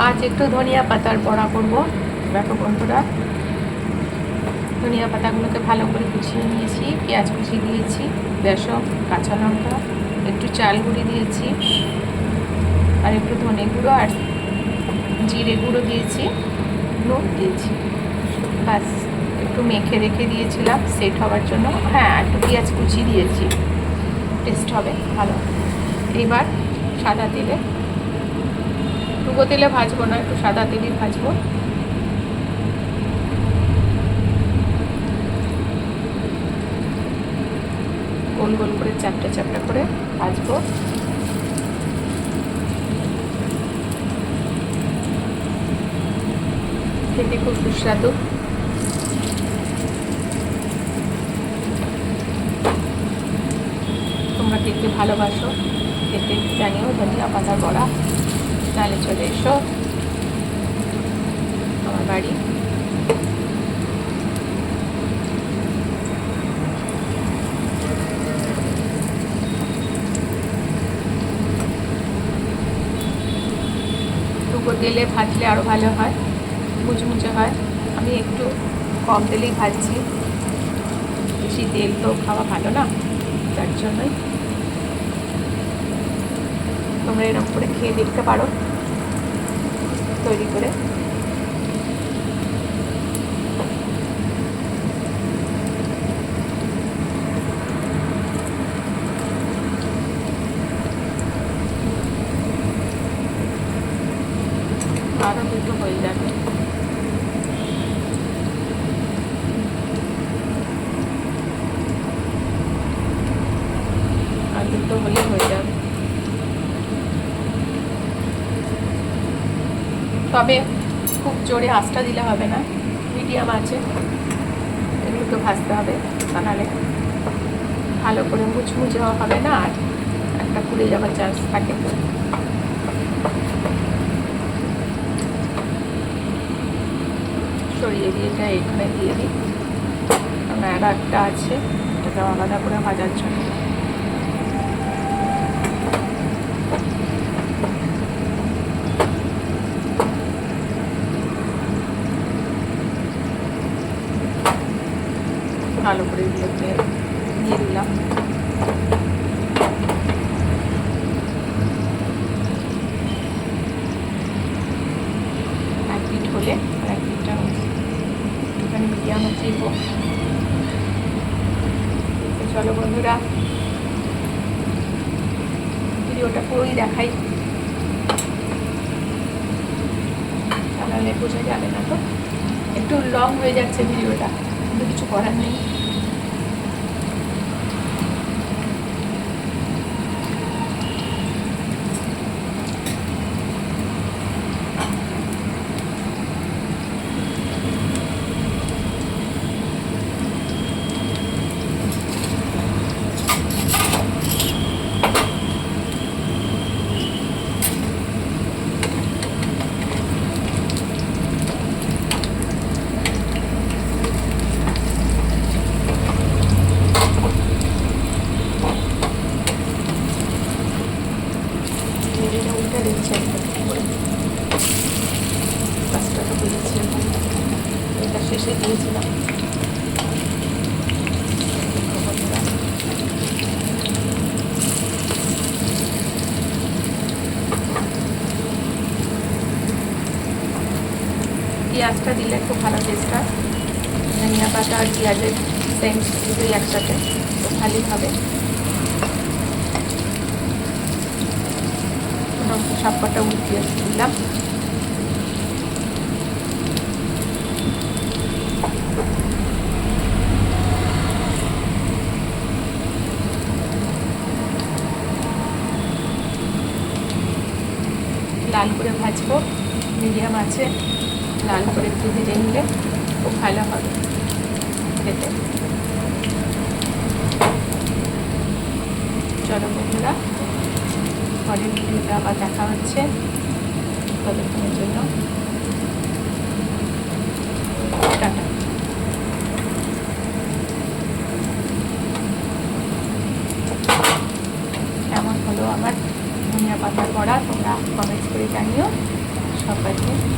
আজ একটু ধনিয়া পাতার বড়া করব। দেখো বন্ধুরা, ধনিয়া পাতাগুলোকে ভালো করে কুচিয়ে নিয়েছি, পেঁয়াজ কুচি দিয়েছি, বেসন, কাঁচা লঙ্কা, একটু চাল গুঁড়ি দিয়েছি, আর একটু ধনে গুঁড়ো আর জিরে গুঁড়ো দিয়েছি, নুন দিয়েছি। ব্যাস, একটু মেখে রেখে দিয়েছিলাম সেট হওয়ার জন্য। হ্যাঁ, একটু পেঁয়াজ কুচি দিয়েছি, টেস্ট হবে ভালো। এবার সাদা তেলে, ডুবো তেলে ভাজবো না, একটু সাদা তেলে ভাজবো। গোল গোল করে চ্যাপটা চ্যাপটা করে ভাজবো। খেতে খুব সুস্বাদু। তোমরা কে কে ভালোবাসো খেতে জানিও ধনিয়া পাতার বড়া। নাহলে চলে এসো আমার বাড়ি। ডুবো তেলে ভাজলে আরও ভালো হয়, মুচমুচে হয়। আমি একটু কম তেলেই ভাজছি, বেশি তেল তো খাওয়া ভালো না, তার জন্যই। তোমরা এরকম করে খেয়ে দেখতে পারো তৈরি করে। আরও দুটো হয়ে যাবে। আর দুটো হলে হয়ে যাবে। তবে খুব জোরে আঁচটা দিলে হবে না, মিডিয়াম আছে এগুলোকে ভাজতে হবে, তা নাহলে ভালো করে মুচমুচে হবে না, আর একটা পুড়ে যাওয়ার চান্স থাকে। সরিয়ে দিয়ে এটা এখানে দিয়ে দিই, কারণ আর একটা আছে, এটাকে আলাদা করে ভাজার জন্য। ভালো করে এগুলোকে দিয়ে দিলাম। এক পিঠ হলে আর এক পিঠটা এখানে মিডিয়ামে দিব। চলো বন্ধুরা, ভিডিওটা পুরোই দেখাই, তাহলে বোঝা যাবে না। তো একটু লং হয়ে যাচ্ছে ভিডিওটা, কিন্তু কিছু করার নেই। উল্টে দিচ্ছে পাঁচটাটা দিয়েছি, এটা শেষে দিয়েছিলাম। পেঁয়াজটা দিলে খুব ভালো টেস্ট হয়, ধনিয়া পাতা আর পেঁয়াজের সেম দুটোই একসাথে, তো ভালোই হবে। সবকটা উল্টিয়ে দিলাম। লাল করে ভাজবো, মিডিয়াম আছে, লাল করে একটু ভেজে নিলে খুব ভালো হবে খেতে। চলো বন্ধুরা, পরের ভিডিওটা আবার দেখা হচ্ছে, ততক্ষণের জন্য টাটা। কেমন হলো আমার ধনিয়া পাতার বড়া তোমরা কমেন্টস করে জানিও। Half packet.